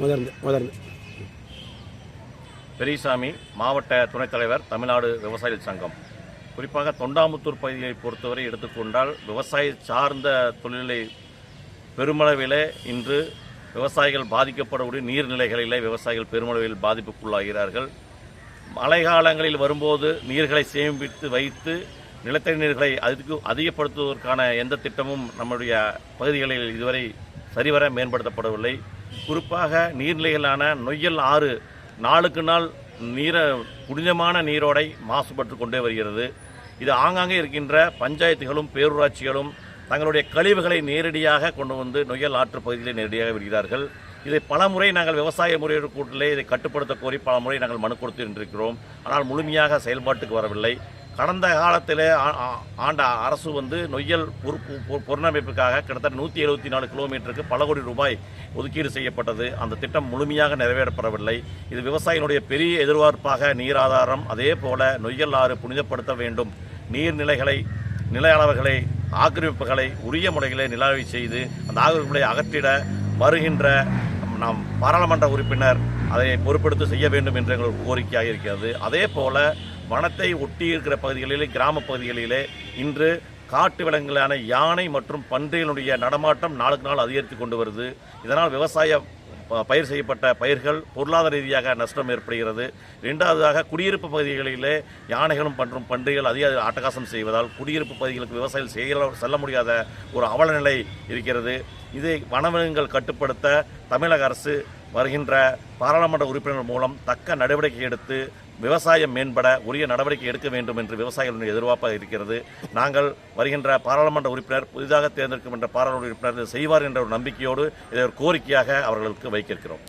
முதர்ந்து பெரியசாமி, மாவட்ட துணைத் தலைவர், தமிழ்நாடு விவசாயிகள் சங்கம். குறிப்பாக தொண்டாமுத்தூர் பகுதியை பொறுத்தவரை எடுத்துக்கொண்டால் விவசாய சார்ந்த தொழிலை பெருமளவிலே இன்று விவசாயிகள் பாதிக்கப்படக்கூடிய நீர்நிலைகளிலே விவசாயிகள் பெருமளவில் பாதிப்புக்குள்ளாகிறார்கள். மழை காலங்களில் வரும்போது நீர்களை சேமித்து வைத்து நிலத்தடி நீர்களை அதிகப்படுத்துவதற்கான எந்த திட்டமும் நம்முடைய பகுதிகளில் இதுவரை சரிவர மேம்படுத்தப்படவில்லை. குறிப்பாக நீர்நிலைகளான நொய்யல் ஆறு நாளுக்கு நாள் புனிதமான நீரோடை மாசுபட்டு கொண்டே வருகிறது. இது ஆங்காங்கே இருக்கின்ற பஞ்சாயத்துகளும் பேரூராட்சிகளும் தங்களுடைய கழிவுகளை நேரடியாக கொண்டு வந்து நொய்யல் ஆற்று பகுதியில் நேரடியாக விடுகிறார்கள். இதை பலமுறை நாங்கள் விவசாய முறையீடு கூட்டிலே இதை கட்டுப்படுத்த கோரி பலமுறை நாங்கள் மனு கொடுத்திருக்கிறோம். ஆனால் முழுமையாக செயல்பாட்டுக்கு வரவில்லை. கடந்த காலத்தில் ஆண்ட அரசு நொய்யல் பொருணமைப்புக்காக கிட்டத்தட்ட 174 கிலோமீட்டருக்கு பல கோடி ரூபாய் ஒதுக்கீடு செய்யப்பட்டது. அந்த திட்டம் முழுமையாக நிறைவேற்றப்படவில்லை. இது விவசாயிகளுடைய பெரிய எதிர்பார்ப்பாக நீர் ஆதாரம், அதே போல நொய்யல் ஆறு புனிதப்படுத்த வேண்டும். நீர்நிலைகளை, நில அளவுகளை, ஆக்கிரமிப்புகளை உரிய முறைகளை நிலாய்வு செய்து அந்த ஆக்கிரமிப்புகளை அகற்றிட வருகின்ற நாம் பாராளுமன்ற உறுப்பினர் அதை பொறுப்பெடுத்து செய்ய வேண்டும் என்று எங்களுக்கு கோரிக்கையாக இருக்கிறது. அதே போல வனத்தை ஒட்டி இருக்கிற பகுதிகளிலே, கிராம பகுதிகளிலே இன்று காட்டு விலங்குகளான யானை மற்றும் பன்றிகளுடைய நடமாட்டம் நாளுக்கு நாள் அதிகரித்து கொண்டு வருது. இதனால் விவசாய பயிர் செய்யப்பட்ட பயிர்கள் பொருளாதார ரீதியாக நஷ்டம் ஏற்படுகிறது. இரண்டாவதாக குடியிருப்பு பகுதிகளிலே யானைகளும் மற்றும் பன்றிகள் அதிக அட்டகாசம் செய்வதால் குடியிருப்பு பகுதிகளுக்கு விவசாயிகள் செல்ல முடியாத ஒரு அவல நிலை இருக்கிறது. இதை வனவிலங்குகள் கட்டுப்படுத்த தமிழக அரசு வருகின்ற பாராளுமன்ற உறுப்பினர் மூலம் தக்க நடவடிக்கை எடுத்து விவசாயம் மேம்பட உரிய நடவடிக்கை எடுக்க வேண்டும் என்று விவசாயிகளுடைய எதிர்பார்ப்பாக இருக்கிறது. நாங்கள் வருகின்ற பாராளுமன்ற உறுப்பினர், புதிதாக தேர்ந்தெடுக்கும் என்ற பாராளுமன்ற உறுப்பினர் செய்வார் என்ற ஒரு நம்பிக்கையோடு இதை ஒரு கோரிக்கையாக அவர்களுக்கு வைக்கிறோம்.